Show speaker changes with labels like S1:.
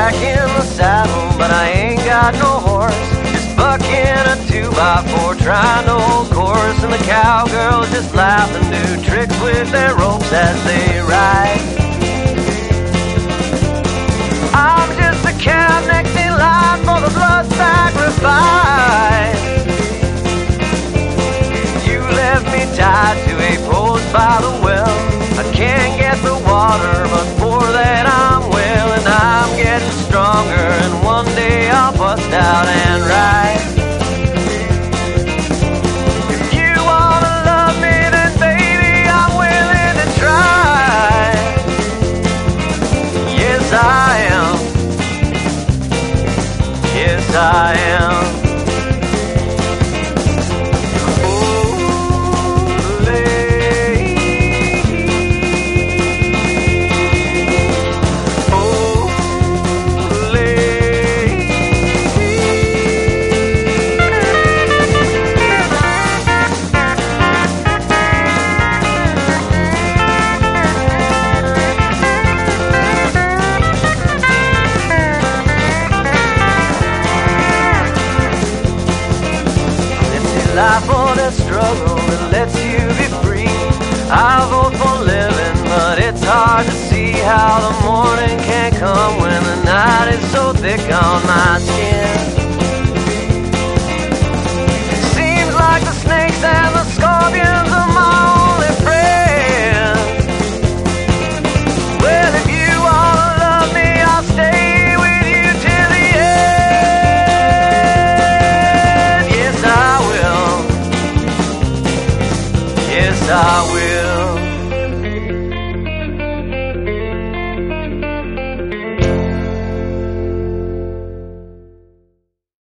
S1: back in the saddle, but I ain't got no horse. Just bucking a 2x4, trying to hold course, and the cowgirls just laugh and do tricks with their ropes as they ride. I'm just a cow next in line for the blood sacrifice. You left me tied to a post by the well. I can't get the water, but for that I'm well, and I'm getting stronger, and one day I'll bust out and ride. If you wanna love me, then baby, I'm willing to try. Yes, I am. Yes, I am. Life or the struggle that lets you be free. I vote for living, but it's hard to see how the morning can't come when the night is so thick on my skin. It seems like the snakes and the scorpions are my only friends. Well, if you wanna love me, I'll stay with you till the end. Yes, I will. Yes, I will.